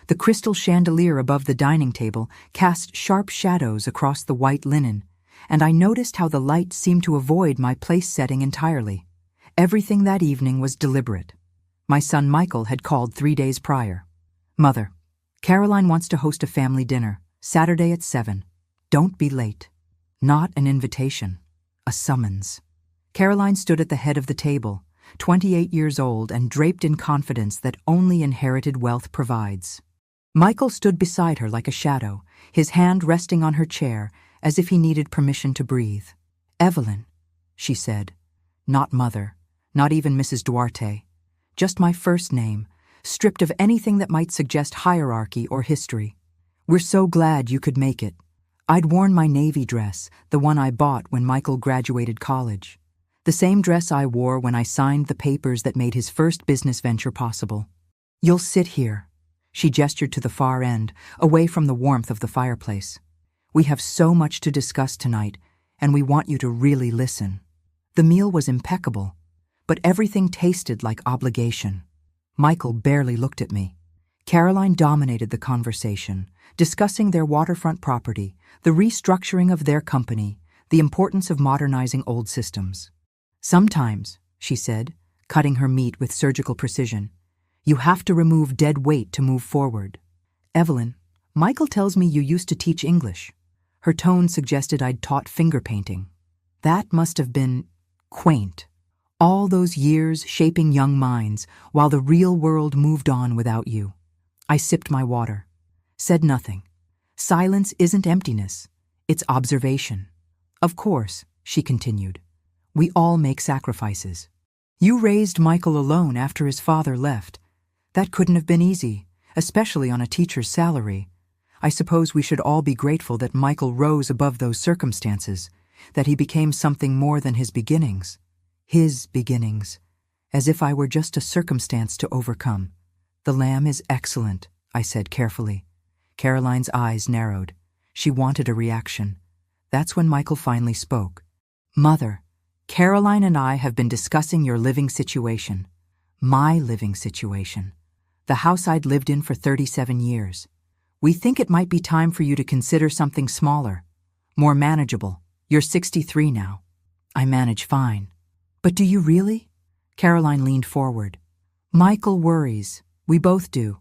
The crystal chandelier above the dining table cast sharp shadows across the white linen, and I noticed how the light seemed to avoid my place setting entirely. Everything that evening was deliberate. My son Michael had called 3 days prior. "Mother, Caroline wants to host a family dinner, Saturday at 7. Don't be late." Not an invitation, a summons. Caroline stood at the head of the table, 28 years old and draped in confidence that only inherited wealth provides. Michael stood beside her like a shadow, his hand resting on her chair as if he needed permission to breathe. "Evelyn," she said. Not mother, not even Mrs. Duarte. Just my first name, stripped of anything that might suggest hierarchy or history. "We're so glad you could make it. I'd worn my navy dress, the one I bought when Michael graduated college. The same dress I wore when I signed the papers that made his first business venture possible. You'll sit here." She gestured to the far end, away from the warmth of the fireplace. "We have so much to discuss tonight, and we want you to really listen." The meal was impeccable, but everything tasted like obligation. Michael barely looked at me. Caroline dominated the conversation, discussing their waterfront property, the restructuring of their company, the importance of modernizing old systems. "Sometimes," she said, cutting her meat with surgical precision, "you have to remove dead weight to move forward. Evelyn, Michael tells me you used to teach English." Her tone suggested I'd taught finger painting. That must have been quaint. All those years shaping young minds while the real world moved on without you. I sipped my water, said nothing. Silence isn't emptiness, it's observation. "Of course," she continued, "we all make sacrifices. You raised Michael alone after his father left. That couldn't have been easy, especially on a teacher's salary. I suppose we should all be grateful that Michael rose above those circumstances, that he became something more than his beginnings. His beginnings, as if I were just a circumstance to overcome." "The lamb is excellent," I said carefully. Caroline's eyes narrowed. She wanted a reaction. That's when Michael finally spoke. "Mother, Caroline and I have been discussing your living situation. My living situation. The house I'd lived in for 37 years. We think it might be time for you to consider something smaller, more manageable. You're 63 now." "I manage fine." "But do you really?" Caroline leaned forward. "Michael worries. We both do.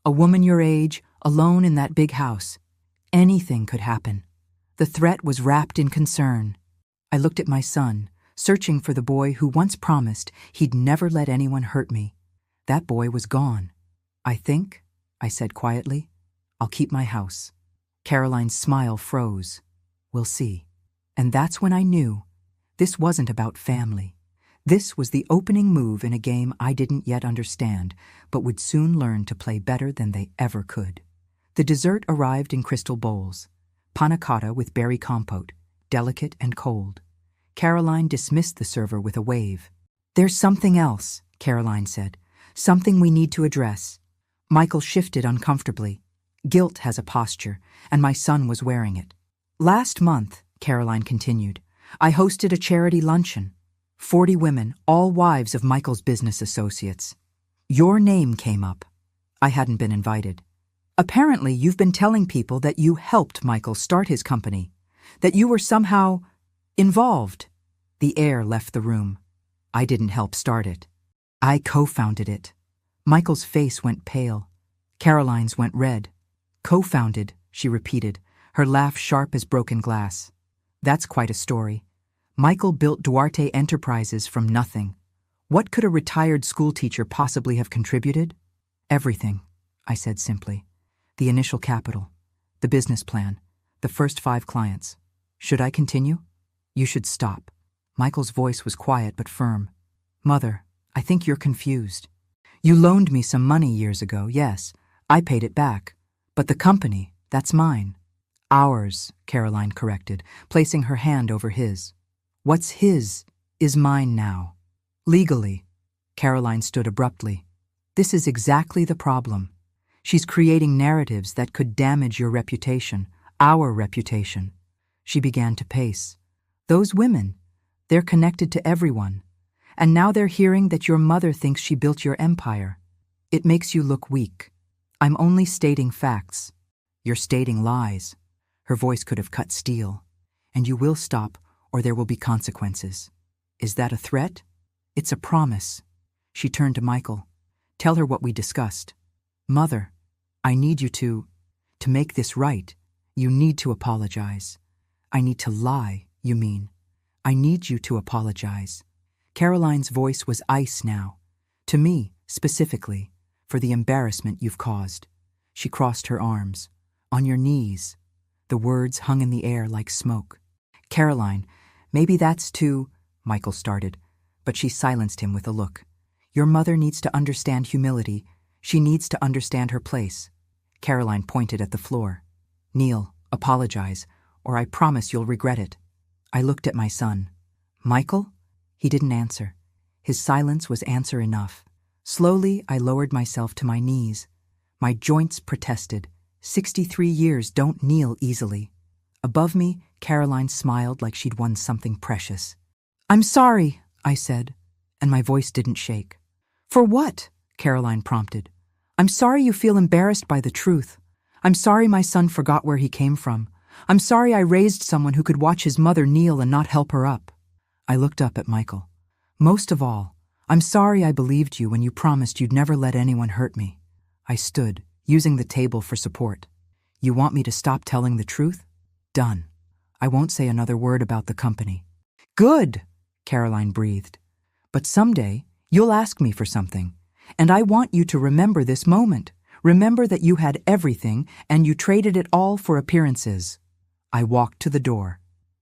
A woman your age, alone in that big house. Anything could happen." The threat was wrapped in concern. I looked at my son, searching for the boy who once promised he'd never let anyone hurt me. That boy was gone. "I think," I said quietly, "I'll keep my house." Caroline's smile froze. "We'll see." And that's when I knew this wasn't about family. This was the opening move in a game I didn't yet understand, but would soon learn to play better than they ever could. The dessert arrived in crystal bowls. Panna cotta with berry compote, delicate and cold. Caroline dismissed the server with a wave. "There's something else," Caroline said. "Something we need to address." Michael shifted uncomfortably. Guilt has a posture, and my son was wearing it. "Last month," Caroline continued, "I hosted a charity luncheon. 40 women, all wives of Michael's business associates. Your name came up. I hadn't been invited. Apparently, you've been telling people that you helped Michael start his company, that you were somehow involved." The air left the room. "I didn't help start it. I co-founded it." Michael's face went pale. Caroline's went red. "Co-founded," she repeated, her laugh sharp as broken glass. "That's quite a story. Michael built Duarte Enterprises from nothing. What could a retired schoolteacher possibly have contributed?" "Everything," I said simply. "The initial capital, the business plan, the first 5 clients. Should I continue?" "You should stop." Michael's voice was quiet but firm. "Mother, I think you're confused. You loaned me some money years ago, yes. I paid it back. But the company, that's mine." "Ours," Caroline corrected, placing her hand over his. "What's his is mine now. Legally." Caroline stood abruptly. "This is exactly the problem. She's creating narratives that could damage your reputation, our reputation." She began to pace. "Those women, they're connected to everyone. And now they're hearing that your mother thinks she built your empire. It makes you look weak. I'm only stating facts. You're stating lies. Her voice could have cut steel. And you will stop, or there will be consequences. Is that a threat? It's a promise. She turned to Michael. Tell her what we discussed. Mother, I need you to make this right. You need to apologize. I need to lie, you mean. I need you to apologize. Caroline's voice was ice now. To me, specifically, for the embarrassment you've caused. She crossed her arms. On your knees. The words hung in the air like smoke. Caroline, maybe that's too, Michael started, but she silenced him with a look. Your mother needs to understand humility. She needs to understand her place. Caroline pointed at the floor. Kneel, apologize, or I promise you'll regret it. I looked at my son. Michael? He didn't answer. His silence was answer enough. Slowly, I lowered myself to my knees. My joints protested. 63 years don't kneel easily. Above me, Caroline smiled like she'd won something precious. I'm sorry, I said, and my voice didn't shake. For what? Caroline prompted. I'm sorry you feel embarrassed by the truth. I'm sorry my son forgot where he came from. I'm sorry I raised someone who could watch his mother kneel and not help her up. I looked up at Michael. Most of all, I'm sorry I believed you when you promised you'd never let anyone hurt me. I stood, using the table for support. You want me to stop telling the truth? Done. I won't say another word about the company. Good, Caroline breathed. But someday, you'll ask me for something. And I want you to remember this moment. Remember that you had everything and you traded it all for appearances. I walked to the door.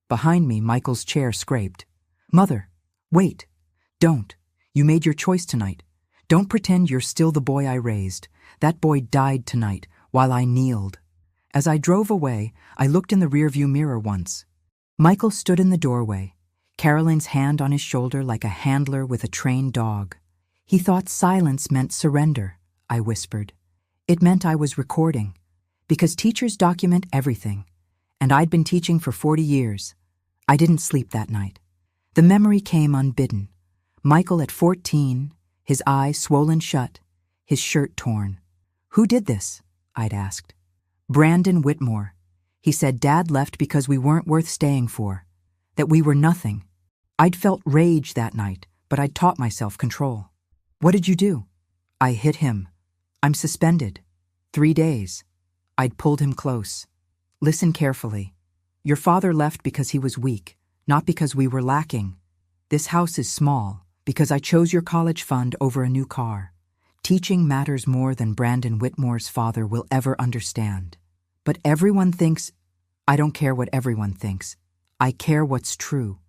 Behind me, Michael's chair scraped. Mother, wait. Don't. You made your choice tonight. Don't pretend you're still the boy I raised. That boy died tonight while I kneeled. As I drove away, I looked in the rearview mirror once. Michael stood in the doorway, Caroline's hand on his shoulder like a handler with a trained dog. He thought silence meant surrender, I whispered. It meant I was recording, because teachers document everything, and I'd been teaching for 40 years. I didn't sleep that night. The memory came unbidden. Michael at 14, his eyes swollen shut, his shirt torn. Who did this? I'd asked. Brandon Whitmore. He said Dad left because we weren't worth staying for, that we were nothing. I'd felt rage that night, but I'd taught myself control. What did you do? I hit him. I'm suspended. 3 days. I'd pulled him close. Listen carefully. Your father left because he was weak, not because we were lacking. This house is small because I chose your college fund over a new car. Teaching matters more than Brandon Whitmore's father will ever understand. But everyone thinks, I don't care what everyone thinks. I care what's true.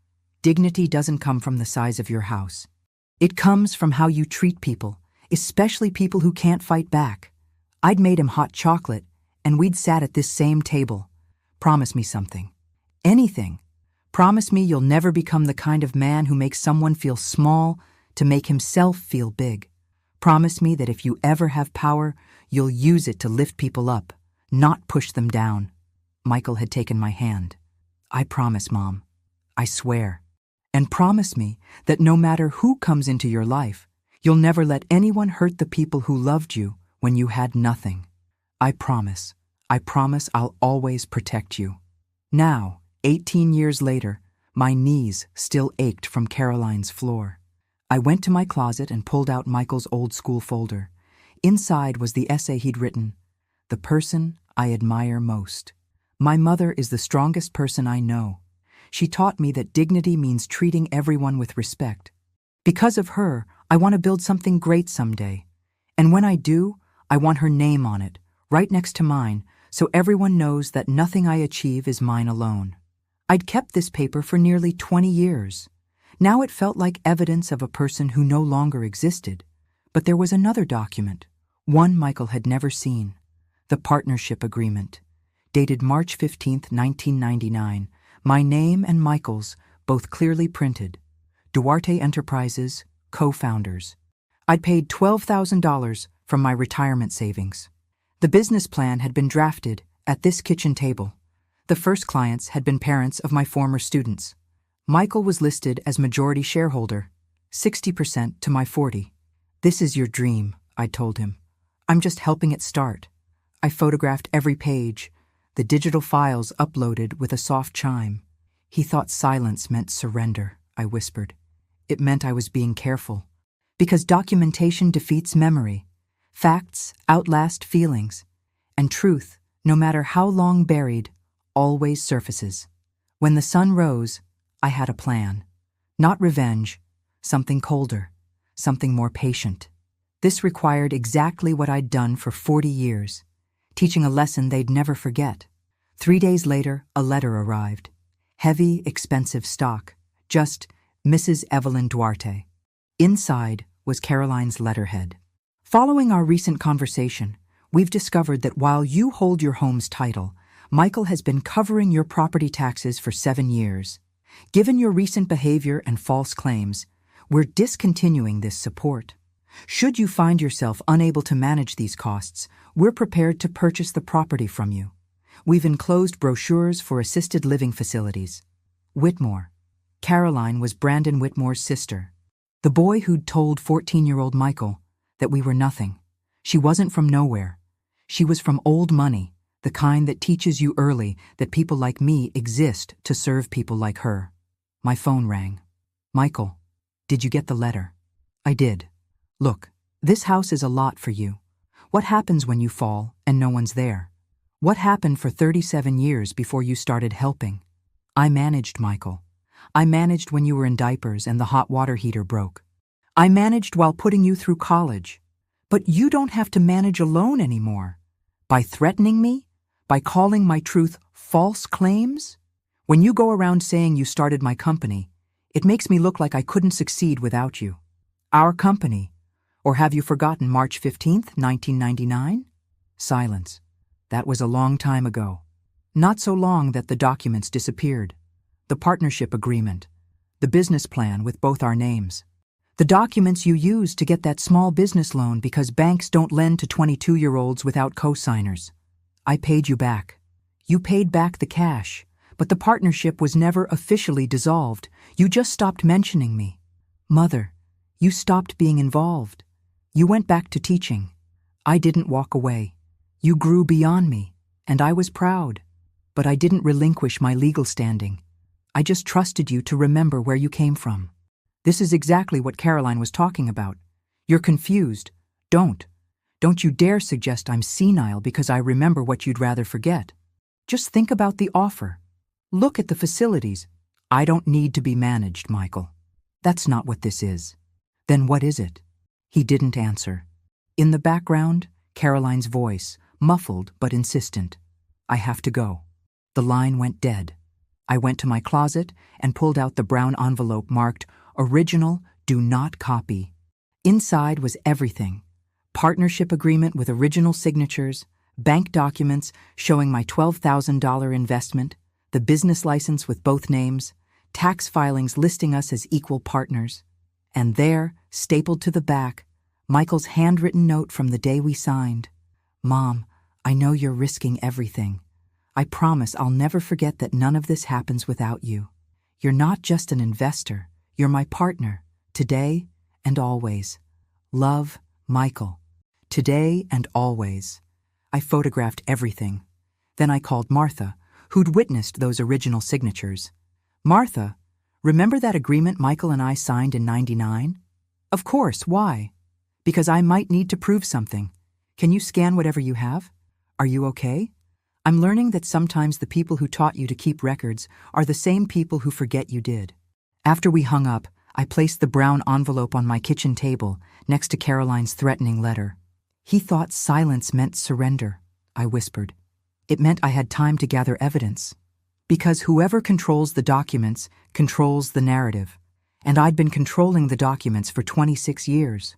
Dignity doesn't come from the size of your house. It comes from how you treat people, especially people who can't fight back. I'd made him hot chocolate, and we'd sat at this same table. Promise me something. Anything. Promise me you'll never become the kind of man who makes someone feel small to make himself feel big. Promise me that if you ever have power, you'll use it to lift people up, not push them down. Michael had taken my hand. I promise, Mom. I swear. And promise me that no matter who comes into your life, you'll never let anyone hurt the people who loved you when you had nothing. I promise. I promise I'll always protect you. Now, 18 years later, my knees still ached from Caroline's floor. I went to my closet and pulled out Michael's old school folder. Inside was the essay he'd written, The Person I Admire Most. My mother is the strongest person I know. She taught me that dignity means treating everyone with respect. Because of her, I want to build something great someday. And when I do, I want her name on it, right next to mine, so everyone knows that nothing I achieve is mine alone. I'd kept this paper for nearly 20 years. Now it felt like evidence of a person who no longer existed. But there was another document, one Michael had never seen. The partnership agreement. Dated March 15, 1999. My name and Michael's, both clearly printed. Duarte Enterprises, co-founders. I'd paid $12,000 from my retirement savings. The business plan had been drafted at this kitchen table. The first clients had been parents of my former students. Michael was listed as majority shareholder, 60% to my 40%. This is your dream, I told him. I'm just helping it start. I photographed every page, the digital files uploaded with a soft chime. He thought silence meant surrender, I whispered. It meant I was being careful. Because documentation defeats memory. Facts outlast feelings. And truth, no matter how long buried, always surfaces. When the sun rose, I had a plan. Not revenge, something colder, something more patient. This required exactly what I'd done for 40 years, teaching a lesson they'd never forget. 3 days later, a letter arrived. Heavy, expensive stock, just Mrs. Evelyn Duarte. Inside was Caroline's letterhead. Following our recent conversation, we've discovered that while you hold your home's title, Michael has been covering your property taxes for 7 years. Given your recent behavior and false claims, we're discontinuing this support. Should you find yourself unable to manage these costs, we're prepared to purchase the property from you. We've enclosed brochures for assisted living facilities. Whitmore. Caroline was Brandon Whitmore's sister. The boy who'd told 14-year-old Michael that we were nothing. She wasn't from nowhere. She was from old money, the kind that teaches you early that people like me exist to serve people like her. My phone rang. Michael, did you get the letter? I did. Look, this house is a lot for you. What happens when you fall and no one's there? What happened for 37 years before you started helping? I managed, Michael. I managed when you were in diapers and the hot water heater broke. I managed while putting you through college. But you don't have to manage alone anymore. By threatening me? By calling my truth false claims? When you go around saying you started my company, it makes me look like I couldn't succeed without you. Our company. Or have you forgotten March 15th, 1999? Silence. That was a long time ago. Not so long that the documents disappeared. The partnership agreement. The business plan with both our names. The documents you used to get that small business loan because banks don't lend to 22-year-olds without co-signers. I paid you back. You paid back the cash, but the partnership was never officially dissolved. You just stopped mentioning me. Mother, you stopped being involved. You went back to teaching. I didn't walk away. You grew beyond me, and I was proud. But I didn't relinquish my legal standing. I just trusted you to remember where you came from. This is exactly what Caroline was talking about. You're confused. Don't you dare suggest I'm senile because I remember what you'd rather forget. Just think about the offer. Look at the facilities. I don't need to be managed, Michael. That's not what this is. Then what is it? He didn't answer. In the background, Caroline's voice, muffled but insistent. I have to go. The line went dead. I went to my closet and pulled out the brown envelope marked Original, Do Not Copy. Inside was everything. Partnership agreement with original signatures, bank documents showing my $12,000 investment, the business license with both names, tax filings listing us as equal partners. And there, stapled to the back, Michael's handwritten note from the day we signed. Mom, I know you're risking everything. I promise I'll never forget that none of this happens without you. You're not just an investor. You're my partner, today and always. Love, Michael. Today and always. I photographed everything. Then I called Martha, who'd witnessed those original signatures. Martha, remember that agreement Michael and I signed in '99? Of course, why? Because I might need to prove something. Can you scan whatever you have? Are you okay? I'm learning that sometimes the people who taught you to keep records are the same people who forget you did. After we hung up, I placed the brown envelope on my kitchen table next to Caroline's threatening letter. He thought silence meant surrender, I whispered. It meant I had time to gather evidence. Because whoever controls the documents controls the narrative. And I'd been controlling the documents for 26 years.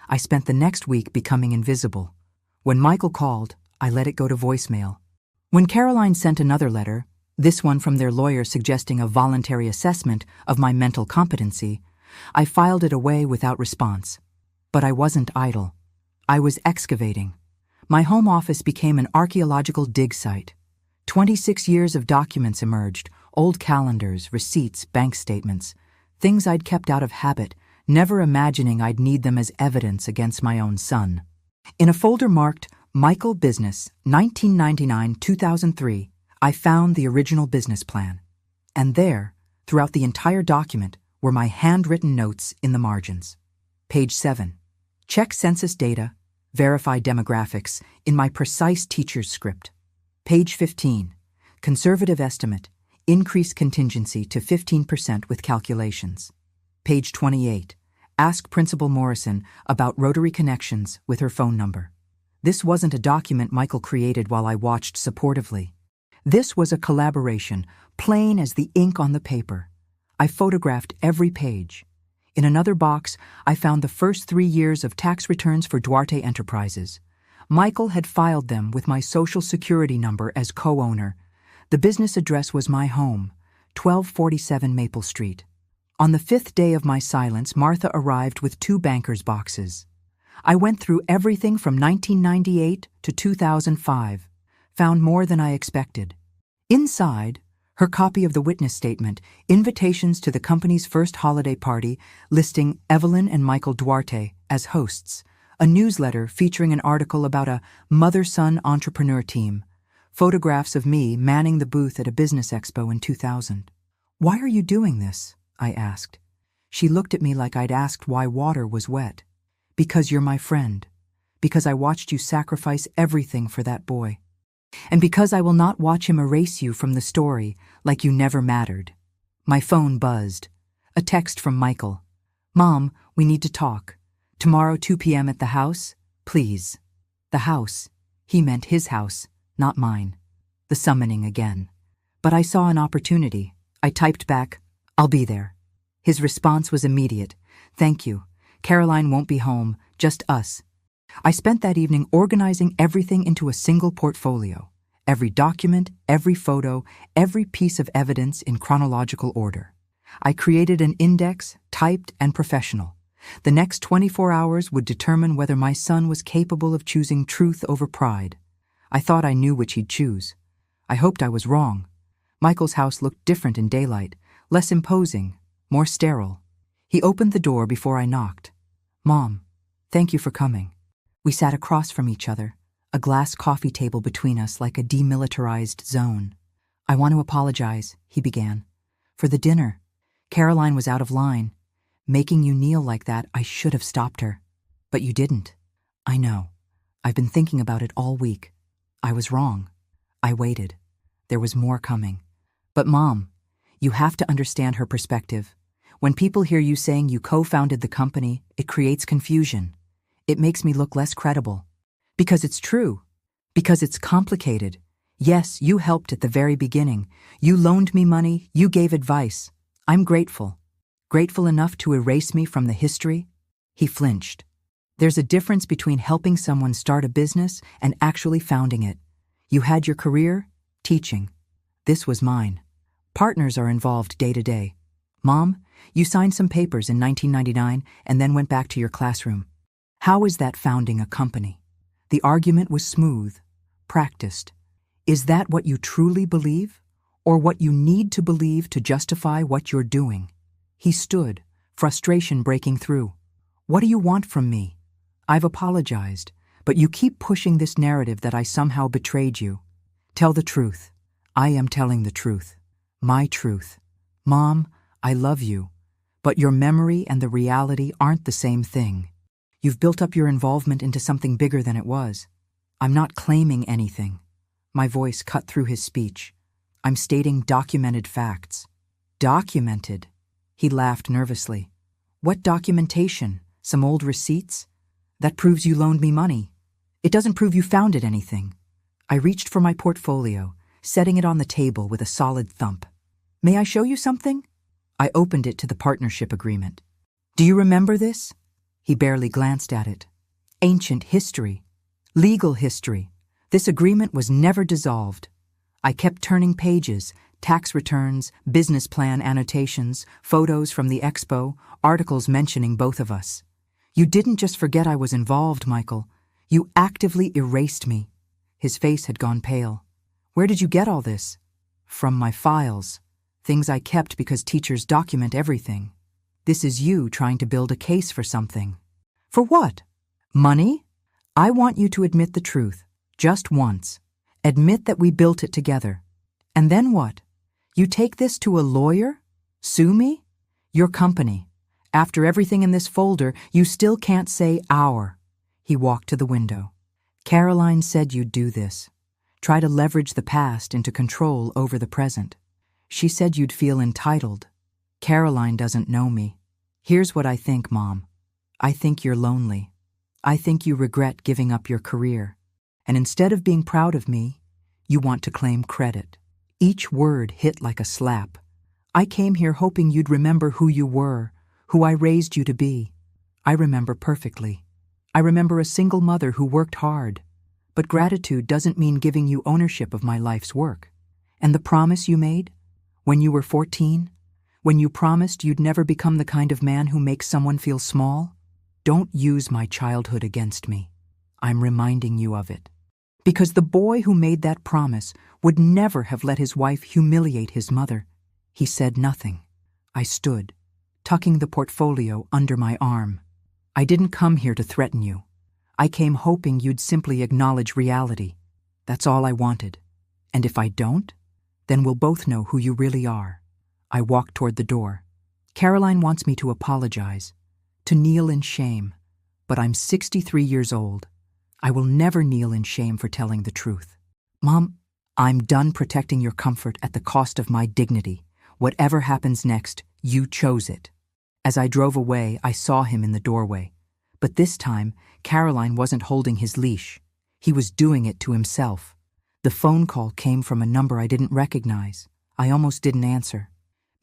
I spent the next week becoming invisible. When Michael called, I let it go to voicemail. When Caroline sent another letter, this one from their lawyer suggesting a voluntary assessment of my mental competency, I filed it away without response. But I wasn't idle. I was excavating. My home office became an archaeological dig site. 26 years of documents emerged, old calendars, receipts, bank statements, things I'd kept out of habit, never imagining I'd need them as evidence against my own son. In a folder marked Michael Business, 1999-2003, I found the original business plan. And there, throughout the entire document, were my handwritten notes in the margins. Page 7. Check census data, verify demographics in my precise teacher's script. Page 15. Conservative estimate, increase contingency to 15% with calculations. Page 28. Ask Principal Morrison about Rotary connections with her phone number. This wasn't a document Michael created while I watched supportively. This was a collaboration, plain as the ink on the paper. I photographed every page. In another box, I found the first 3 years of tax returns for Duarte Enterprises. Michael had filed them with my Social Security number as co-owner. The business address was my home, 1247 Maple Street. On the 5th day of my silence, Martha arrived with 2 banker's boxes. I went through everything from 1998 to 2005, found more than I expected. Inside, her copy of the witness statement, invitations to the company's first holiday party, listing Evelyn and Michael Duarte as hosts, a newsletter featuring an article about a mother-son entrepreneur team, photographs of me manning the booth at a business expo in 2000. "Why are you doing this?" I asked. She looked at me like I'd asked why water was wet. "Because you're my friend. Because I watched you sacrifice everything for that boy. And because I will not watch him erase you from the story like you never mattered." My phone buzzed. A text from Michael. "Mom, we need to talk. Tomorrow 2 p.m. at the house, please." The house. He meant his house, not mine. The summoning again. But I saw an opportunity. I typed back, "I'll be there." His response was immediate. "Thank you. Caroline won't be home, just us." I spent that evening organizing everything into a single portfolio. Every document, every photo, every piece of evidence in chronological order. I created an index, typed and professional. The next 24 hours would determine whether my son was capable of choosing truth over pride. I thought I knew which he'd choose. I hoped I was wrong. Michael's house looked different in daylight, less imposing, more sterile. He opened the door before I knocked. "Mom, thank you for coming." We sat across from each other, a glass coffee table between us like a demilitarized zone. "I want to apologize," he began, "for the dinner. Caroline was out of line. Making you kneel like that, I should have stopped her. But you didn't." "I know. I've been thinking about it all week. I was wrong. I waited. There was more coming. But Mom, you have to understand her perspective. When people hear you saying you co-founded the company, it creates confusion. It makes me look less credible. Because it's true. Because it's complicated. Yes, you helped at the very beginning. You loaned me money. You gave advice. I'm grateful. Grateful enough to erase me from the history?" He flinched. "There's a difference between helping someone start a business and actually founding it. You had your career, teaching. This was mine. Partners are involved day to day. Mom, you signed some papers in 1999 and then went back to your classroom. How is that founding a company? The argument was smooth, practiced. Is that what you truly believe? Or what you need to believe to justify what you're doing?" He stood, frustration breaking through. "What do you want from me? I've apologized, but you keep pushing this narrative that I somehow betrayed you. Tell the truth. I am telling the truth. My truth. Mom, I love you, but your memory and the reality aren't the same thing. You've built up your involvement into something bigger than it was. I'm not claiming anything." My voice cut through his speech. "I'm stating documented facts." "Documented?" He laughed nervously. "What documentation? Some old receipts? That proves you loaned me money. It doesn't prove you founded anything." I reached for my portfolio, setting it on the table with a solid thump. "May I show you something?" I opened it to the partnership agreement. "Do you remember this?" He barely glanced at it. "Ancient history. Legal history. This agreement was never dissolved." I kept turning pages, tax returns, business plan annotations, photos from the expo, articles mentioning both of us. "You didn't just forget I was involved, Michael. You actively erased me." His face had gone pale. "Where did you get all this?" "From my files. Things I kept because teachers document everything. This is you trying to build a case for something." "For what? Money?" I want you to admit the truth, just once. Admit that we built it together. And then what? You take this to a lawyer? Sue me? Your company. After everything in this folder, you still can't say our. He walked to the window. Caroline said you'd do this. Try to leverage the past into control over the present. She said you'd feel entitled. Caroline doesn't know me. Here's what I think, Mom. I think you're lonely. I think you regret giving up your career. And instead of being proud of me, you want to claim credit. Each word hit like a slap. I came here hoping you'd remember who you were, who I raised you to be. I remember perfectly. I remember a single mother who worked hard. But gratitude doesn't mean giving you ownership of my life's work. And the promise you made? When you were 14? When you promised you'd never become the kind of man who makes someone feel small? Don't use my childhood against me. I'm reminding you of it. Because the boy who made that promise would never have let his wife humiliate his mother. He said nothing. I stood, tucking the portfolio under my arm. I didn't come here to threaten you. I came hoping you'd simply acknowledge reality. That's all I wanted. And if I don't, then we'll both know who you really are. I walked toward the door. Caroline wants me to apologize, to kneel in shame, but I'm 63 years old. I will never kneel in shame for telling the truth. Mom, I'm done protecting your comfort at the cost of my dignity. Whatever happens next, you chose it. As I drove away, I saw him in the doorway. But this time, Caroline wasn't holding his leash. He was doing it to himself. The phone call came from a number I didn't recognize. I almost didn't answer.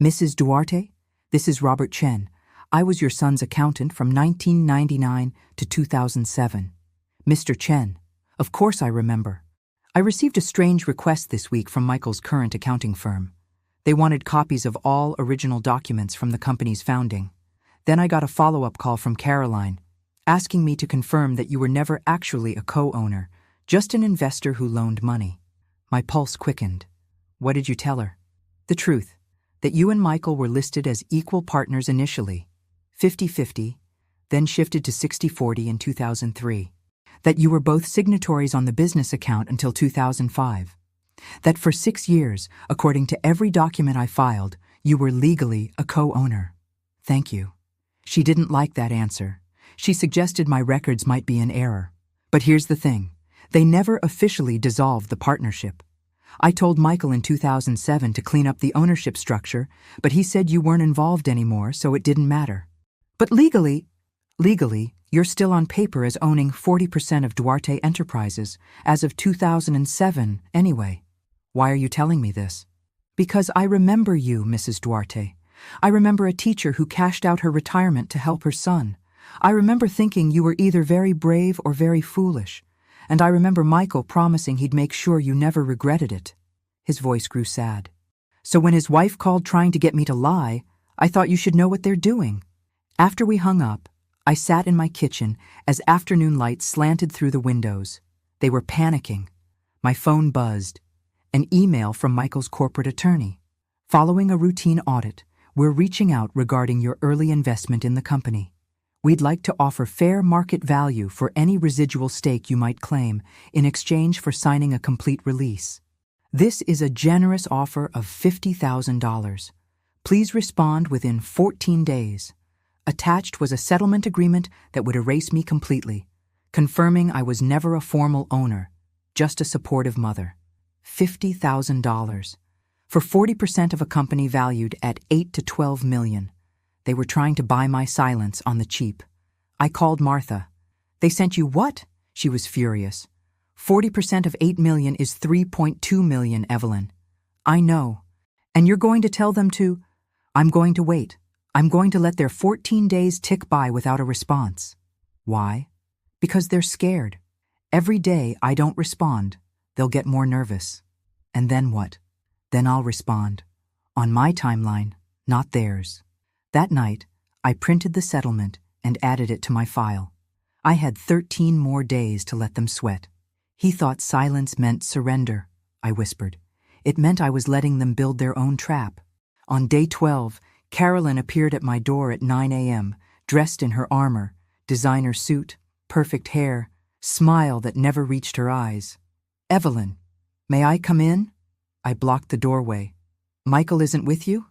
Mrs. Duarte? This is Robert Chen. I was your son's accountant from 1999 to 2007. Mr. Chen. Of course I remember. I received a strange request this week from Michael's current accounting firm. They wanted copies of all original documents from the company's founding. Then I got a follow-up call from Caroline, asking me to confirm that you were never actually a co-owner, just an investor who loaned money. My pulse quickened. What did you tell her? The truth, that you and Michael were listed as equal partners initially, 50-50, then shifted to 60-40 in 2003. That you were both signatories on the business account until 2005. That for 6 years, according to every document I filed, you were legally a co-owner. Thank you. She didn't like that answer. She suggested my records might be in error. But here's the thing. They never officially dissolved the partnership. I told Michael in 2007 to clean up the ownership structure, but he said you weren't involved anymore, so it didn't matter. But legally, you're still on paper as owning 40% of Duarte Enterprises, as of 2007 anyway. Why are you telling me this? Because I remember you, Mrs. Duarte. I remember a teacher who cashed out her retirement to help her son. I remember thinking you were either very brave or very foolish. And I remember Michael promising he'd make sure you never regretted it. His voice grew sad. So when his wife called trying to get me to lie, I thought you should know what they're doing. After we hung up, I sat in my kitchen as afternoon light slanted through the windows. They were panicking. My phone buzzed. An email from Michael's corporate attorney. Following a routine audit, we're reaching out regarding your early investment in the company. We'd like to offer fair market value for any residual stake you might claim in exchange for signing a complete release. This is a generous offer of $50,000. Please respond within 14 days. Attached was a settlement agreement that would erase me completely, confirming I was never a formal owner, just a supportive mother. $50,000 for 40% of a company valued at $8 to $12 million. They were trying to buy my silence on the cheap. I called Martha. They sent you what? She was furious. 40% of $8 million is $3.2 million, Evelyn. I know. And you're going to tell them to? I'm going to wait. I'm going to let their 14 days tick by without a response. Why? Because they're scared. Every day I don't respond, they'll get more nervous. And then what? Then I'll respond. On my timeline, not theirs. That night, I printed the settlement and added it to my file. I had 13 more days to let them sweat. He thought silence meant surrender, I whispered. It meant I was letting them build their own trap. On day 12, Carolyn appeared at my door at 9 a.m., dressed in her armor, designer suit, perfect hair, smile that never reached her eyes. "Evelyn, may I come in?" I blocked the doorway. "Michael isn't with you?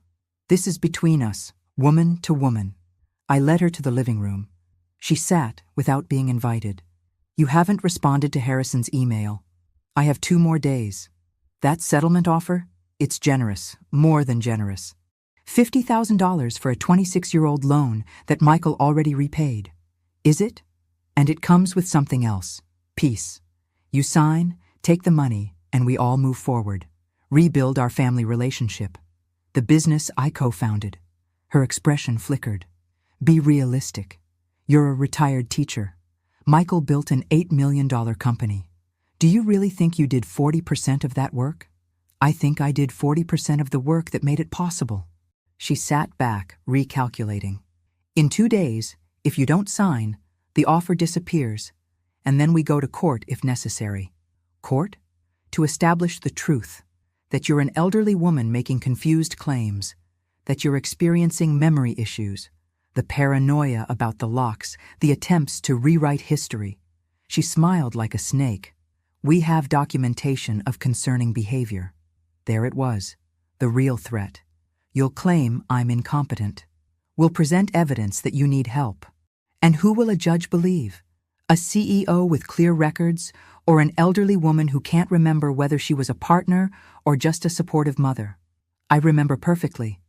This is between us, woman to woman." I led her to the living room. She sat without being invited. "You haven't responded to Harrison's email. I have 2 more days. That settlement offer? It's generous, more than generous. $50,000 for a 26-year-old loan that Michael already repaid. Is it? And it comes with something else. Peace. You sign, take the money, and we all move forward. Rebuild our family relationship. The business I co-founded." Her expression flickered. "Be realistic. You're a retired teacher. Michael built an $8 million company. Do you really think you did 40% of that work? I think I did 40% of the work that made it possible." She sat back, recalculating. "In 2 days, if you don't sign, the offer disappears, and then we go to court if necessary." "Court?" "To establish the truth, that you're an elderly woman making confused claims, that you're experiencing memory issues, the paranoia about the locks, the attempts to rewrite history." She smiled like a snake. "We have documentation of concerning behavior." There it was, the real threat. "You'll claim I'm incompetent. We'll present evidence that you need help. And who will a judge believe? A CEO with clear records, or an elderly woman who can't remember whether she was a partner or just a supportive mother?" "I remember perfectly.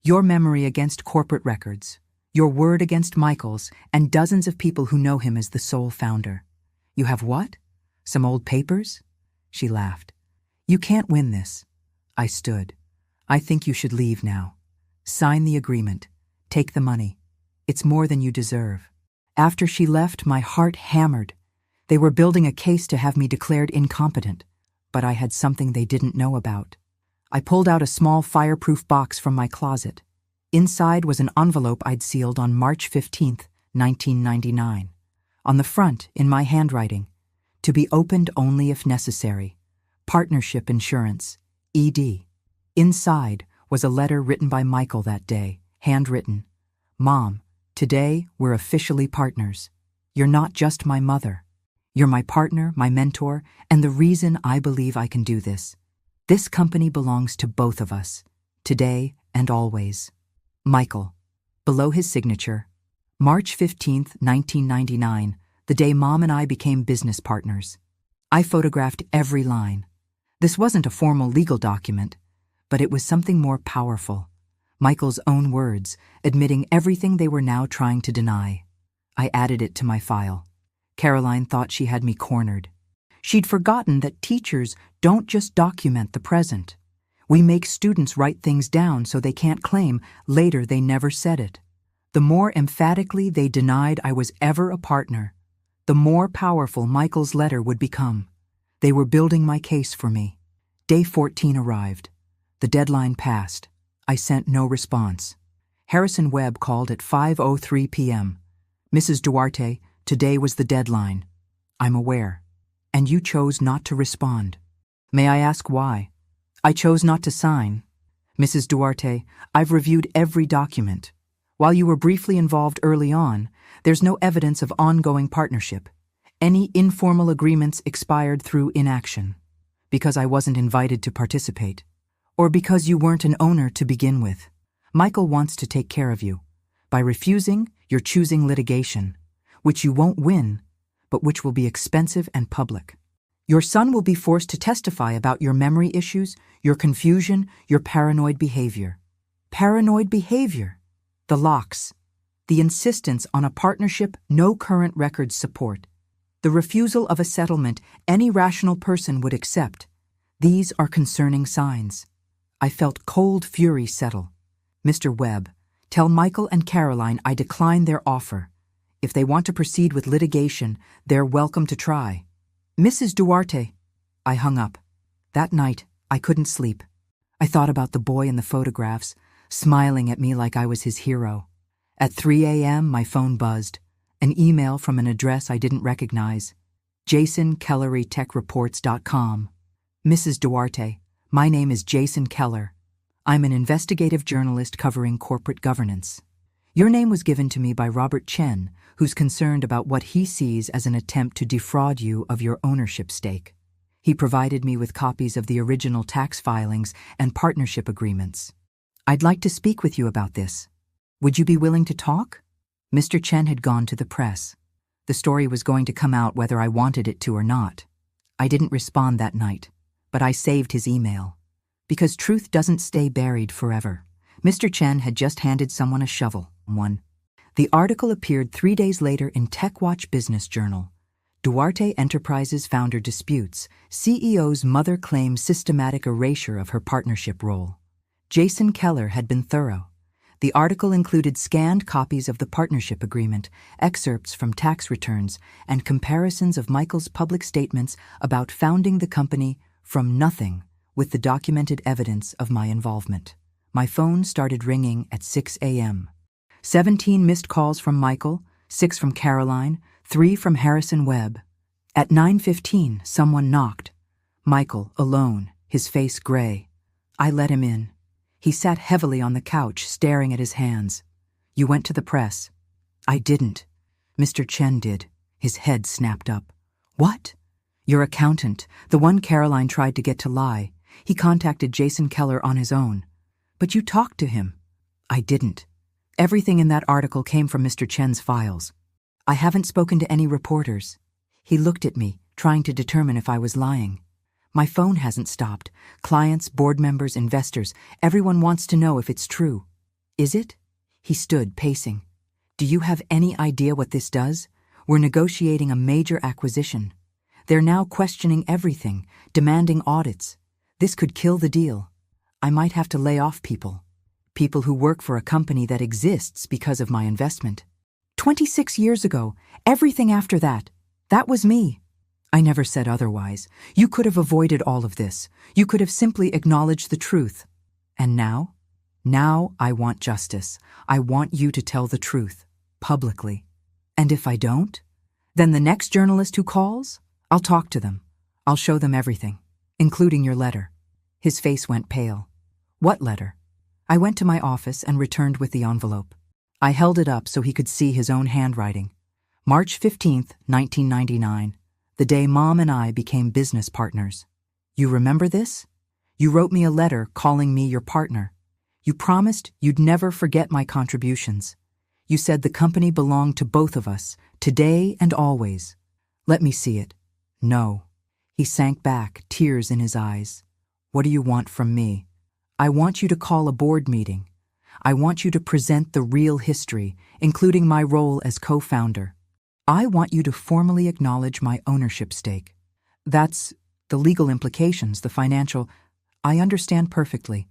Your memory against corporate records, your word against Michael's, and dozens of people who know him as the sole founder." "You have what? Some old papers?" She laughed. "You can't win this." I stood. "I think you should leave now. Sign the agreement. Take the money. It's more than you deserve." After she left, my heart hammered. They were building a case to have me declared incompetent, but I had something they didn't know about. I pulled out a small fireproof box from my closet. Inside was an envelope I'd sealed on March 15th, 1999. On the front, in my handwriting, "To be opened only if necessary. Partnership insurance, ED." Inside was a letter written by Michael that day, handwritten. "Mom, today we're officially partners. You're not just my mother. You're my partner, my mentor, and the reason I believe I can do this. This company belongs to both of us, today and always. Michael." Below his signature, March 15th, 1999, the day Mom and I became business partners. I photographed every line. This wasn't a formal legal document, but it was something more powerful. Michael's own words, admitting everything they were now trying to deny. I added it to my file. Caroline thought she had me cornered. She'd forgotten that teachers don't just document the present. We make students write things down so they can't claim later they never said it. The more emphatically they denied I was ever a partner, the more powerful Michael's letter would become. They were building my case for me. Day 14 arrived. The deadline passed. I sent no response. Harrison Webb called at 5:03 p.m. "Mrs. Duarte, today was the deadline." "I'm aware. And you chose not to respond." "May I ask why?" "I chose not to sign." "Mrs. Duarte, I've reviewed every document. While you were briefly involved early on, there's no evidence of ongoing partnership. Any informal agreements expired through inaction. Because I wasn't invited to participate. Or because you weren't an owner to begin with. Michael wants to take care of you. By refusing, you're choosing litigation, which you won't win, but which will be expensive and public. Your son will be forced to testify about your memory issues, your confusion, your paranoid behavior. Paranoid behavior. The locks. The insistence on a partnership no current records support. The refusal of a settlement any rational person would accept. These are concerning signs. I felt cold fury settle. "Mr. Webb, tell Michael and Caroline I decline their offer. If they want to proceed with litigation, they're welcome to try." "Mrs. Duarte." I hung up. That night, I couldn't sleep. I thought about the boy in the photographs, smiling at me like I was his hero. At 3 a.m., my phone buzzed. An email from an address I didn't recognize. JasonKelleryTechReports.com. "Mrs. Duarte, my name is Jason Keller. I'm an investigative journalist covering corporate governance. Your name was given to me by Robert Chen, who's concerned about what he sees as an attempt to defraud you of your ownership stake. He provided me with copies of the original tax filings and partnership agreements. I'd like to speak with you about this. Would you be willing to talk? Mr. Chen had gone to the press. The story was going to come out whether I wanted it to or not. I didn't respond that night, but I saved his email. Because truth doesn't stay buried forever. Mr. Chen had just handed someone a shovel. The article appeared 3 days later in TechWatch Business Journal. Duarte Enterprises founder disputes, CEO's mother claims systematic erasure of her partnership role. Jason Keller had been thorough. The article included scanned copies of the partnership agreement, excerpts from tax returns, and comparisons of Michael's public statements about founding the company from nothing with the documented evidence of my involvement. My phone started ringing at 6 a.m. 17 missed calls from Michael, 6 from Caroline, 3 from Harrison Webb. At 9:15, someone knocked. Michael, alone, his face gray. I let him in. He sat heavily on the couch, staring at his hands. You went to the press. I didn't. Mr. Chen did. His head snapped up. What? Your accountant, the one Caroline tried to get to lie. He contacted Jason Keller on his own. But you talked to him. I didn't. Everything in that article came from Mr. Chen's files. I haven't spoken to any reporters. He looked at me, trying to determine if I was lying. My phone hasn't stopped. Clients, board members, investors, everyone wants to know if it's true. Is it? He stood, pacing. Do you have any idea what this does? We're negotiating a major acquisition. They're now questioning everything, demanding audits. This could kill the deal. I might have to lay off people. People who work for a company that exists because of my investment. 26 years ago, everything after that, that was me. I never said otherwise. You could have avoided all of this. You could have simply acknowledged the truth. And now? Now I want justice. I want you to tell the truth, publicly. And if I don't? Then the next journalist who calls? I'll talk to them. I'll show them everything, including your letter. His face went pale. What letter? I went to my office and returned with the envelope. I held it up so he could see his own handwriting. March 15th, 1999, the day Mom and I became business partners. You remember this? You wrote me a letter calling me your partner. You promised you'd never forget my contributions. You said the company belonged to both of us, today and always. Let me see it. No. He sank back, tears in his eyes. What do you want from me? I want you to call a board meeting. I want you to present the real history, including my role as co-founder. I want you to formally acknowledge my ownership stake. That's the legal implications, the financial. I understand perfectly.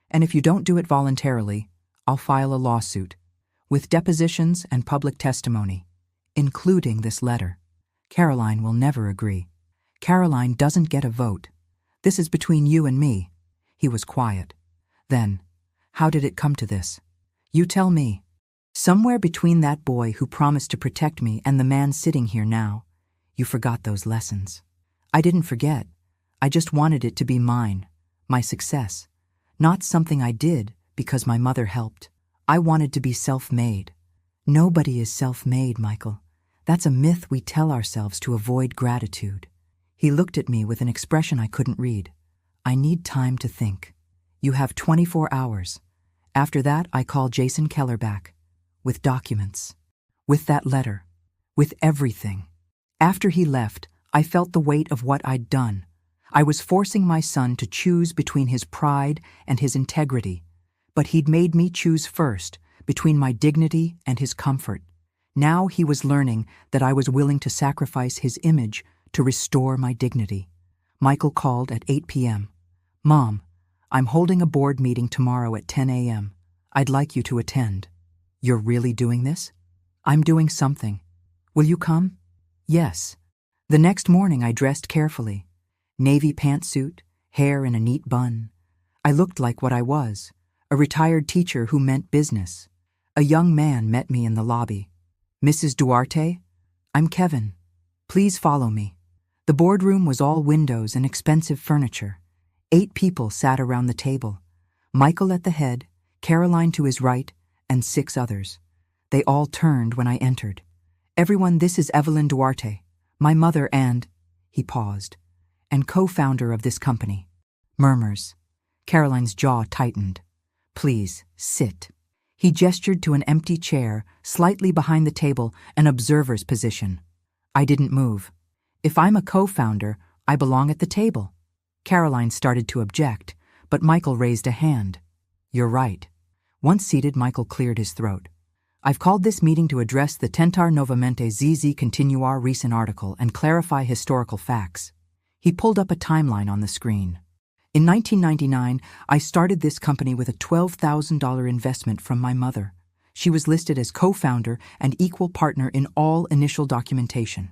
And if you don't do it voluntarily, I'll file a lawsuit, with depositions and public testimony, including this letter. Caroline will never agree. Caroline doesn't get a vote. This is between you and me. He was quiet. Then, how did it come to this? You tell me. Somewhere between that boy who promised to protect me and the man sitting here now, you forgot those lessons. I didn't forget. I just wanted it to be mine, my success. Not something I did because my mother helped. I wanted to be self-made. Nobody is self-made, Michael. That's a myth we tell ourselves to avoid gratitude. He looked at me with an expression I couldn't read. I need time to think. You have 24 hours. After that, I call Jason Keller back. With documents. With that letter. With everything. After he left, I felt the weight of what I'd done. I was forcing my son to choose between his pride and his integrity. But he'd made me choose first, between my dignity and his comfort. Now he was learning that I was willing to sacrifice his image to restore my dignity. Michael called at 8 p.m. Mom, I'm holding a board meeting tomorrow at 10 a.m. I'd like you to attend. You're really doing this? I'm doing something. Will you come? Yes. The next morning I dressed carefully. Navy pantsuit, hair in a neat bun. I looked like what I was, a retired teacher who meant business. A young man met me in the lobby. Mrs. Duarte? I'm Kevin. Please follow me. The boardroom was all windows and expensive furniture. 8 people sat around the table. Michael at the head, Caroline to his right, and 6 others. They all turned when I entered. Everyone, this is Evelyn Duarte, my mother and, he paused, and co-founder of this company. Murmurs. Caroline's jaw tightened. Please, sit. He gestured to an empty chair, slightly behind the table, an observer's position. I didn't move. If I'm a co-founder, I belong at the table. Caroline started to object, but Michael raised a hand. You're right. Once seated, Michael cleared his throat. I've called this meeting to address the Tentar Novamente ZZ Continuar recent article and clarify historical facts. He pulled up a timeline on the screen. In 1999, I started this company with a $12,000 investment from my mother. She was listed as co-founder and equal partner in all initial documentation.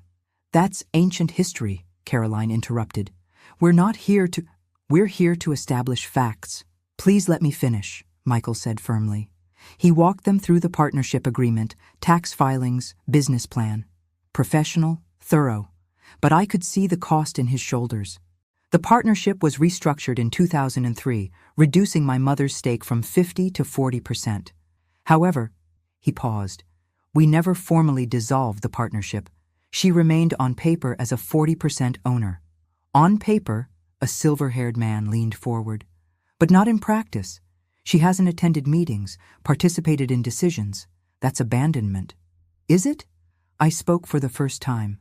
That's ancient history, Caroline interrupted. We're here to establish facts. Please let me finish, Michael said firmly. He walked them through the partnership agreement, tax filings, business plan. Professional, thorough. But I could see the cost in his shoulders. The partnership was restructured in 2003, reducing my mother's stake from 50 to 40%. However, he paused. We never formally dissolved the partnership. She remained on paper as a 40% owner. On paper, a silver-haired man leaned forward. But not in practice. She hasn't attended meetings, participated in decisions. That's abandonment. Is it? I spoke for the first time.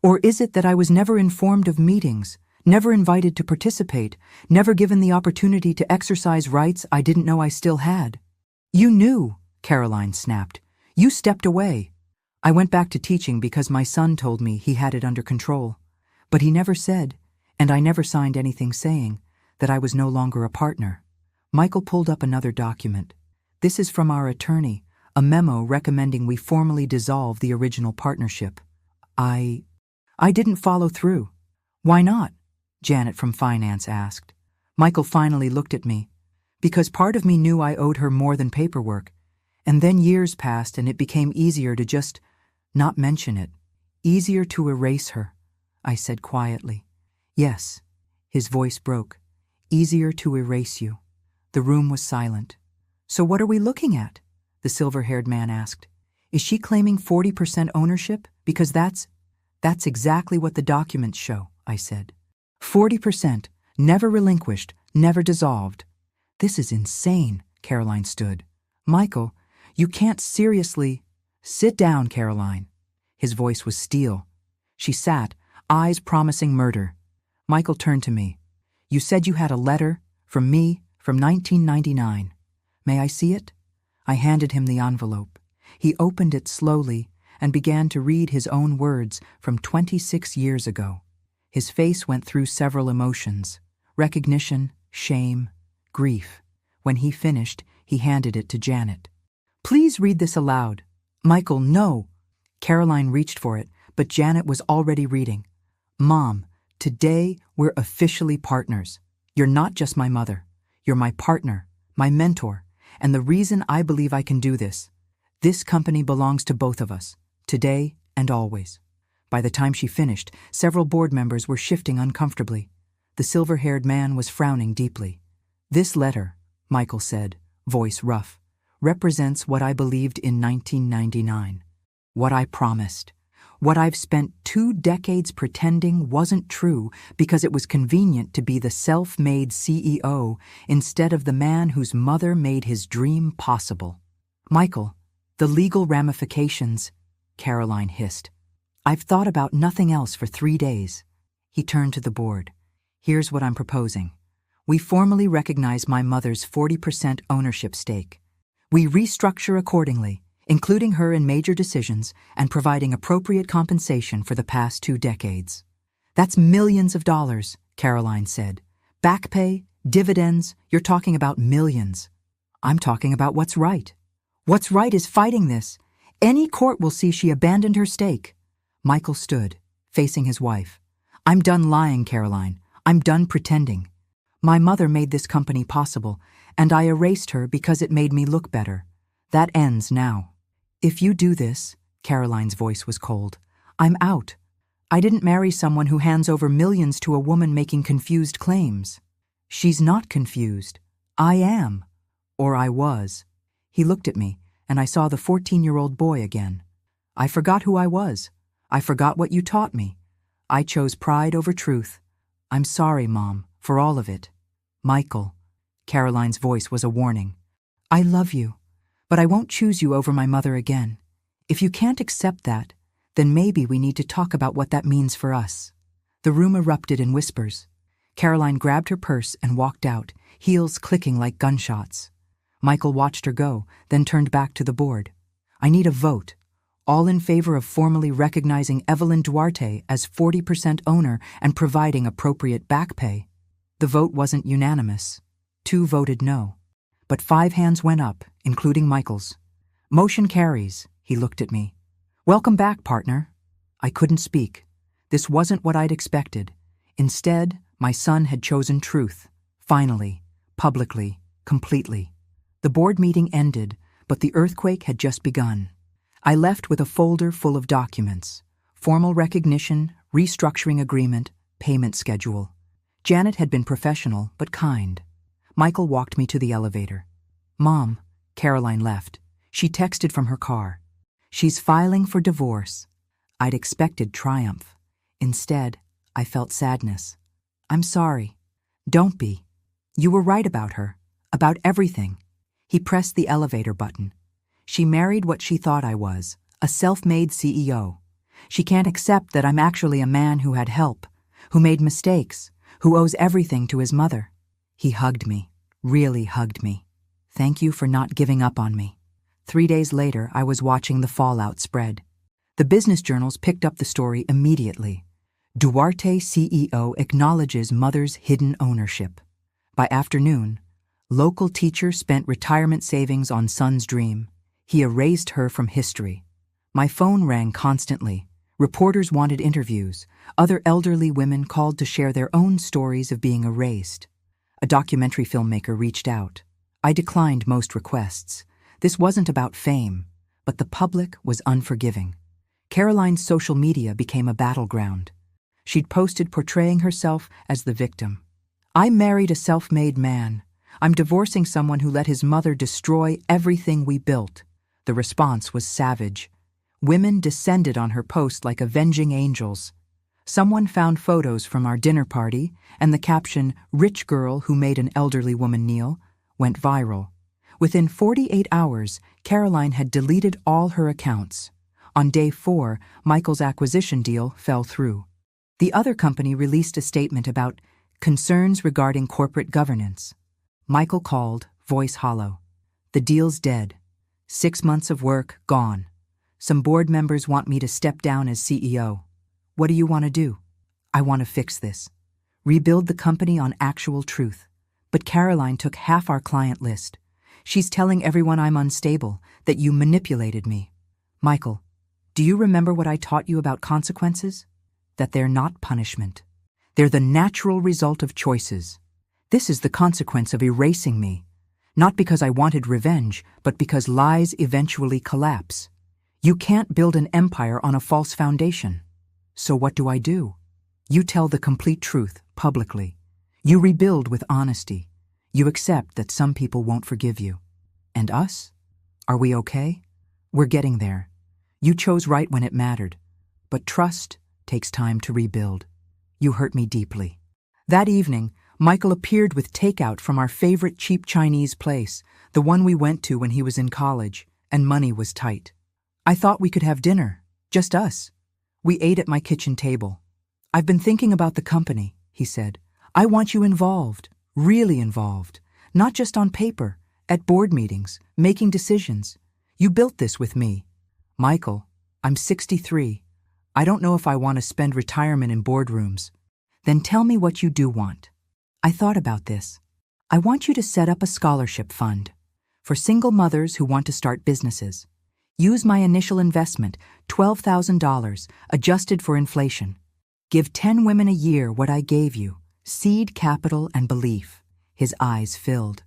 Or is it that I was never informed of meetings, never invited to participate, never given the opportunity to exercise rights I didn't know I still had? You knew, Caroline snapped. You stepped away. I went back to teaching because my son told me he had it under control. But he never said, and I never signed anything saying, that I was no longer a partner. Michael pulled up another document. This is from our attorney, a memo recommending we formally dissolve the original partnership. I didn't follow through. Why not? Janet from finance asked. Michael finally looked at me. Because part of me knew I owed her more than paperwork. And then years passed and it became easier to just not mention it. Easier to erase her, I said quietly. Yes. His voice broke. Easier to erase you. The room was silent. So what are we looking at? The silver-haired man asked. Is she claiming 40% ownership? Because that's exactly what the documents show, I said. 40%, never relinquished, never dissolved. This is insane, Caroline stood. Michael, you can't seriously... Sit down, Caroline. His voice was steel. She sat, eyes promising murder. Michael turned to me. You said you had a letter from me from 1999. May I see it? I handed him the envelope. He opened it slowly and began to read his own words from 26 years ago. His face went through several emotions: recognition, shame, grief. When he finished, he handed it to Janet. Please read this aloud. Michael, no. Caroline reached for it, but Janet was already reading. Mom, today we're officially partners. You're not just my mother. You're my partner, my mentor, and the reason I believe I can do this. This company belongs to both of us, today and always. By the time she finished, several board members were shifting uncomfortably. The silver-haired man was frowning deeply. This letter, Michael said, voice rough, represents what I believed in 1999. What I promised. What I've spent 2 decades pretending wasn't true because it was convenient to be the self-made CEO instead of the man whose mother made his dream possible. Michael, the legal ramifications, Caroline hissed. I've thought about nothing else for 3 days. He turned to the board. Here's what I'm proposing. We formally recognize my mother's 40% ownership stake. We restructure accordingly, including her in major decisions and providing appropriate compensation for the past 2 decades. That's millions of dollars, Caroline said. Back pay, dividends, you're talking about millions. I'm talking about what's right. What's right is fighting this. Any court will see she abandoned her stake. Michael stood, facing his wife. I'm done lying, Caroline. I'm done pretending. My mother made this company possible, and I erased her because it made me look better. That ends now. If you do this, Caroline's voice was cold, I'm out. I didn't marry someone who hands over millions to a woman making confused claims. She's not confused. I am. Or I was. He looked at me, and I saw the 14-year-old boy again. I forgot who I was. I forgot what you taught me. I chose pride over truth. I'm sorry, Mom, for all of it. Michael. Caroline's voice was a warning. I love you, but I won't choose you over my mother again. If you can't accept that, then maybe we need to talk about what that means for us. The room erupted in whispers. Caroline grabbed her purse and walked out, heels clicking like gunshots. Michael watched her go, then turned back to the board. I need a vote. All in favor of formally recognizing Evelyn Duarte as 40% owner and providing appropriate back pay. The vote wasn't unanimous. 2 voted no. But 5 hands went up, including Michael's. Motion carries, he looked at me. Welcome back, partner. I couldn't speak. This wasn't what I'd expected. Instead, my son had chosen truth. Finally, publicly, completely. The board meeting ended, but the earthquake had just begun. I left with a folder full of documents. Formal recognition, restructuring agreement, payment schedule. Janet had been professional, but kind. Michael walked me to the elevator. Mom, Caroline left. She texted from her car. She's filing for divorce. I'd expected triumph. Instead, I felt sadness. I'm sorry. Don't be. You were right about her, about everything. He pressed the elevator button. She married what she thought I was, a self-made CEO. She can't accept that I'm actually a man who had help, who made mistakes, who owes everything to his mother. He hugged me, really hugged me. Thank you for not giving up on me. 3 days later, I was watching the fallout spread. The business journals picked up the story immediately. Duarte CEO acknowledges mother's hidden ownership. By afternoon, local teacher spent retirement savings on son's dream. He erased her from history. My phone rang constantly. Reporters wanted interviews. Other elderly women called to share their own stories of being erased. A documentary filmmaker reached out. I declined most requests. This wasn't about fame, but the public was unforgiving. Caroline's social media became a battleground. She'd posted portraying herself as the victim. I married a self-made man. I'm divorcing someone who let his mother destroy everything we built. The response was savage. Women descended on her post like avenging angels. Someone found photos from our dinner party, and the caption, "Rich girl who made an elderly woman kneel," went viral. Within 48 hours, Caroline had deleted all her accounts. On day 4, Michael's acquisition deal fell through. The other company released a statement about concerns regarding corporate governance. Michael called, voice hollow. The deal's dead. 6 months of work, gone. Some board members want me to step down as CEO. What do you want to do? I want to fix this. Rebuild the company on actual truth. But Caroline took half our client list. She's telling everyone I'm unstable, that you manipulated me. Michael, do you remember what I taught you about consequences? That they're not punishment. They're the natural result of choices. This is the consequence of erasing me. Not because I wanted revenge, but because lies eventually collapse. You can't build an empire on a false foundation. So what do? You tell the complete truth, publicly. You rebuild with honesty. You accept that some people won't forgive you. And us? Are we okay? We're getting there. You chose right when it mattered. But trust takes time to rebuild. You hurt me deeply. That evening, Michael appeared with takeout from our favorite cheap Chinese place, the one we went to when he was in college, and money was tight. I thought we could have dinner, just us. We ate at my kitchen table. I've been thinking about the company, he said. I want you involved, really involved, not just on paper, at board meetings, making decisions. You built this with me. Michael, I'm 63. I don't know if I want to spend retirement in boardrooms. Then tell me what you do want. I thought about this. I want you to set up a scholarship fund for single mothers who want to start businesses. Use my initial investment, $12,000, adjusted for inflation. Give 10 women a year what I gave you, seed capital and belief. His eyes filled.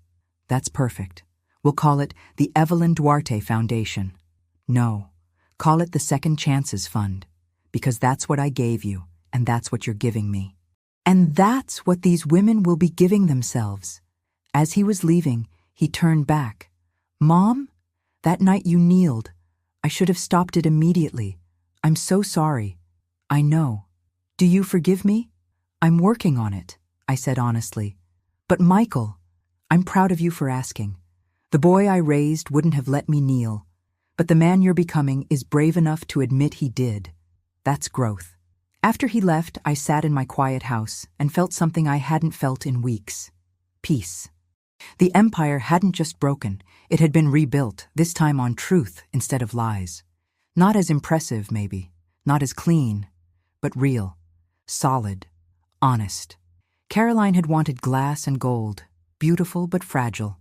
That's perfect. We'll call it the Evelyn Duarte Foundation. No, call it the Second Chances Fund, because that's what I gave you, and that's what you're giving me. And that's what these women will be giving themselves. As he was leaving, he turned back. Mom, That night you kneeled. I should have stopped it immediately. I'm so sorry. I know. Do you forgive me? I'm working on it, I said honestly. But Michael, I'm proud of you for asking. The boy I raised wouldn't have let me kneel, but the man you're becoming is brave enough to admit he did. That's growth. After he left, I sat in my quiet house and felt something I hadn't felt in weeks. Peace. The empire hadn't just broken, it had been rebuilt, this time on truth instead of lies. Not as impressive, maybe, not as clean, but real, solid, honest. Caroline had wanted glass and gold, beautiful but fragile.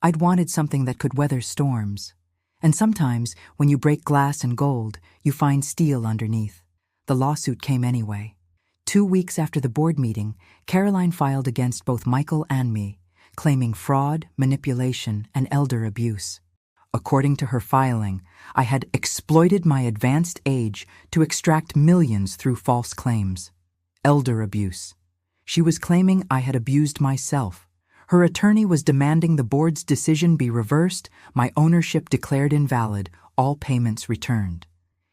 I'd wanted something that could weather storms. And sometimes, when you break glass and gold, you find steel underneath. The lawsuit came anyway. 2 weeks after the board meeting, Caroline filed against both Michael and me, claiming fraud, manipulation, and elder abuse. According to her filing, I had exploited my advanced age to extract millions through false claims. Elder abuse. She was claiming I had abused myself. Her attorney was demanding the board's decision be reversed, my ownership declared invalid, all payments returned.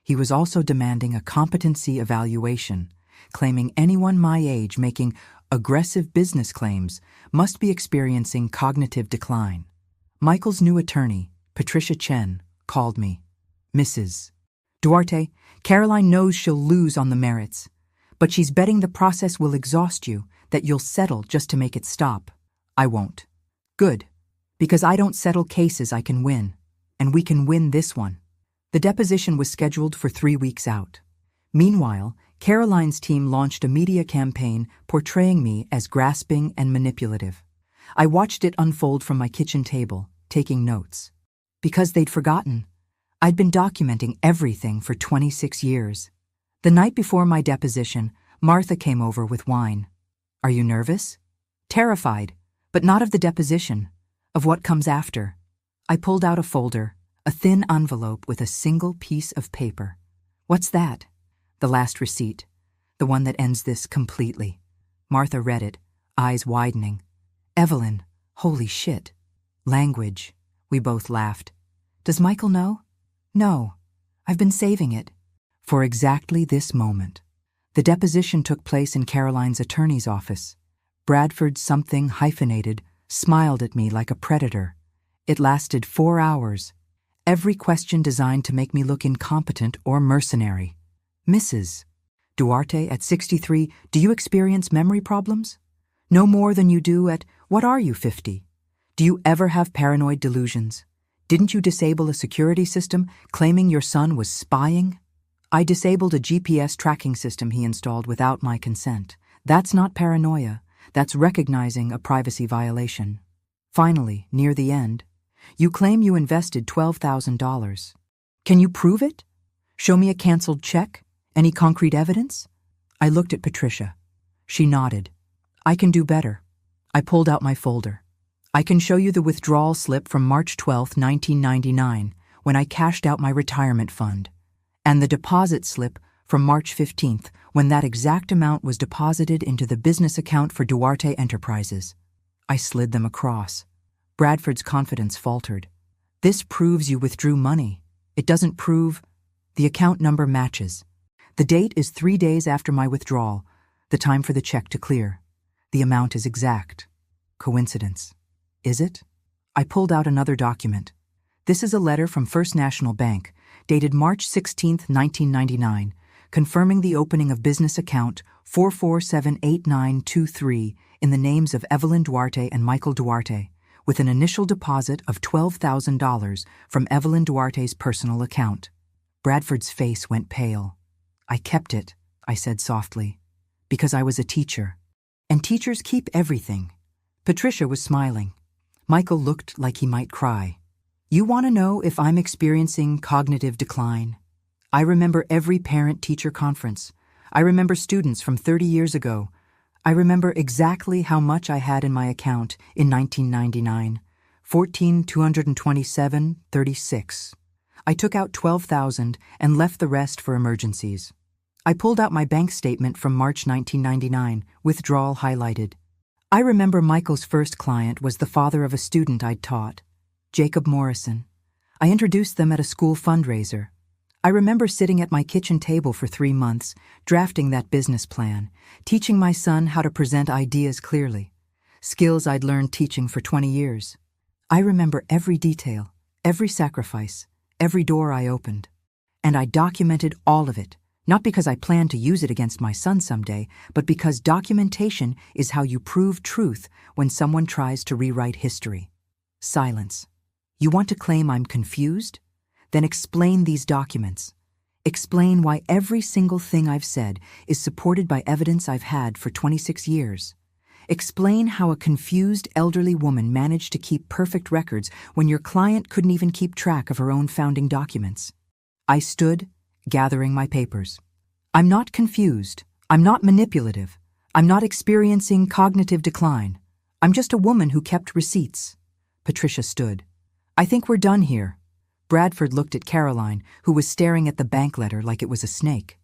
He was also demanding a competency evaluation, claiming anyone my age making aggressive business claims must be experiencing cognitive decline. Michael's new attorney, Patricia Chen, called me. Mrs. Duarte, Caroline knows she'll lose on the merits, but she's betting the process will exhaust you, that you'll settle just to make it stop. I won't. Good, because I don't settle cases I can win, and we can win this one. The deposition was scheduled for 3 weeks out. Meanwhile, Caroline's team launched a media campaign portraying me as grasping and manipulative. I watched it unfold from my kitchen table, taking notes. Because they'd forgotten, I'd been documenting everything for 26 years. The night before my deposition, Martha came over with wine. Are you nervous? Terrified, but not of the deposition, of what comes after. I pulled out a folder, a thin envelope with a single piece of paper. What's that? The last receipt, the one that ends this completely. Martha read it, eyes widening. Evelyn, holy shit. Language. We both laughed. Does Michael know? No. I've been saving it. For exactly this moment. The deposition took place in Caroline's attorney's office. Bradford something hyphenated smiled at me like a predator. It lasted 4 hours. Every question designed to make me look incompetent or mercenary. Mrs. Duarte, at 63, do you experience memory problems? No more than you do at, what are you, 50? Do you ever have paranoid delusions? Didn't you disable a security system claiming your son was spying? I disabled a GPS tracking system he installed without my consent. That's not paranoia. That's recognizing a privacy violation. Finally, near the end, you claim you invested $12,000. Can you prove it? Show me a canceled check? Any concrete evidence? I looked at Patricia. She nodded. I can do better. I pulled out my folder. I can show you the withdrawal slip from March 12, 1999, when I cashed out my retirement fund, and the deposit slip from March 15th, when that exact amount was deposited into the business account for Duarte Enterprises. I slid them across. Bradford's confidence faltered. This proves you withdrew money. It doesn't prove... The account number matches. The date is 3 days after my withdrawal, the time for the check to clear. The amount is exact. Coincidence. Is it? I pulled out another document. This is a letter from First National Bank, dated March 16, 1999, confirming the opening of business account 4478923 in the names of Evelyn Duarte and Michael Duarte, with an initial deposit of $12,000 from Evelyn Duarte's personal account. Bradford's face went pale. I kept it, I said softly, because I was a teacher. And teachers keep everything. Patricia was smiling. Michael looked like he might cry. You want to know if I'm experiencing cognitive decline? I remember every parent-teacher conference. I remember students from 30 years ago. I remember exactly how much I had in my account in 1999. $14,227.36. I took out $12,000 and left the rest for emergencies. I pulled out my bank statement from March 1999, withdrawal highlighted. I remember Michael's first client was the father of a student I'd taught, Jacob Morrison. I introduced them at a school fundraiser. I remember sitting at my kitchen table for 3 months, drafting that business plan, teaching my son how to present ideas clearly, skills I'd learned teaching for 20 years. I remember every detail, every sacrifice, every door I opened. And I documented all of it, not because I planned to use it against my son someday, but because documentation is how you prove truth when someone tries to rewrite history. Silence. You want to claim I'm confused? Then explain these documents. Explain why every single thing I've said is supported by evidence I've had for 26 years. Explain how a confused elderly woman managed to keep perfect records when your client couldn't even keep track of her own founding documents. I stood, gathering my papers. I'm not confused. I'm not manipulative. I'm not experiencing cognitive decline. I'm just a woman who kept receipts. Patricia stood. I think we're done here. Bradford looked at Caroline, who was staring at the bank letter like it was a snake.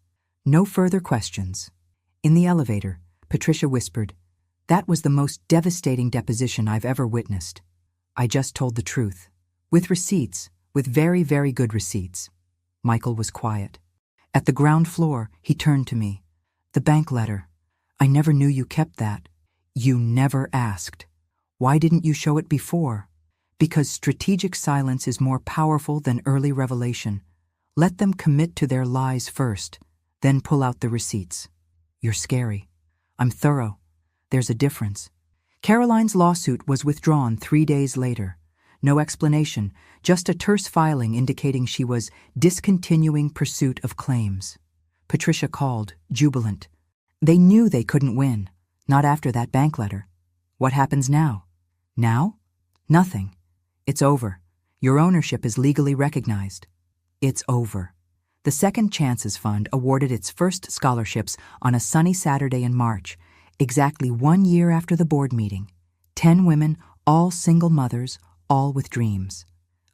No further questions. In the elevator, Patricia whispered, "That was the most devastating deposition I've ever witnessed. I just told the truth. With receipts, with very, very good receipts." Michael was quiet. At the ground floor, he turned to me. "The bank letter. I never knew you kept that." "You never asked. Why didn't you show it before?" "Because strategic silence is more powerful than early revelation. Let them commit to their lies first, then pull out the receipts." "You're scary." "I'm thorough. There's a difference." Caroline's lawsuit was withdrawn 3 days later. No explanation, just a terse filing indicating she was discontinuing pursuit of claims. Patricia called, jubilant. They knew they couldn't win, not after that bank letter. What happens now? Now? Nothing. It's over. Your ownership is legally recognized. It's over. The Second Chances Fund awarded its first scholarships on a sunny Saturday in March, exactly 1 year after the board meeting. 10 women, all single mothers, all with dreams.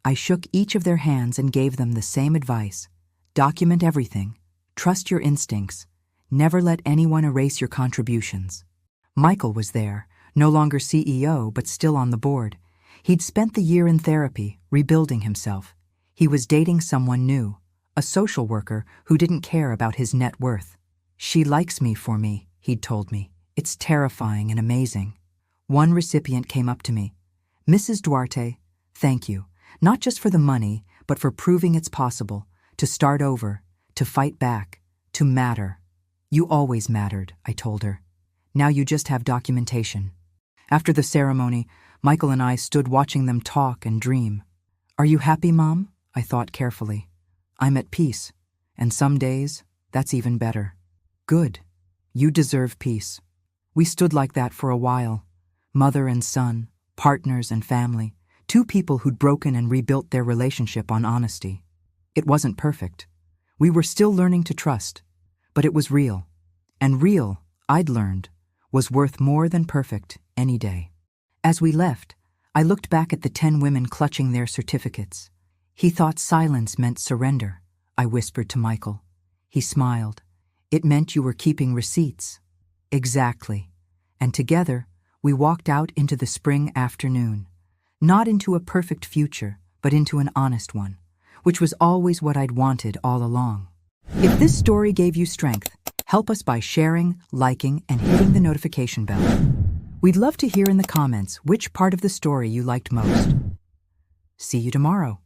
I shook each of their hands and gave them the same advice. Document everything. Trust your instincts. Never let anyone erase your contributions. Michael was there, no longer CEO, but still on the board. He'd spent the year in therapy, rebuilding himself. He was dating someone new, a social worker who didn't care about his net worth. "She likes me for me," he'd told me. "It's terrifying and amazing." One recipient came up to me. "Mrs. Duarte, thank you, not just for the money, but for proving it's possible, to start over, to fight back, to matter." "You always mattered," I told her. "Now you just have documentation." After the ceremony, Michael and I stood watching them talk and dream. "Are you happy, Mom?" I thought carefully. "I'm at peace, and some days, that's even better." "Good. You deserve peace." We stood like that for a while, mother and son, partners and family, 2 people who'd broken and rebuilt their relationship on honesty. It wasn't perfect. We were still learning to trust, but it was real. And real, I'd learned, was worth more than perfect any day. As we left, I looked back at the 10 women clutching their certificates. "He thought silence meant surrender," I whispered to Michael. He smiled. "It meant you were keeping receipts." Exactly. And together, we walked out into the spring afternoon. Not into a perfect future, but into an honest one, which was always what I'd wanted all along. If this story gave you strength, help us by sharing, liking, and hitting the notification bell. We'd love to hear in the comments which part of the story you liked most. See you tomorrow.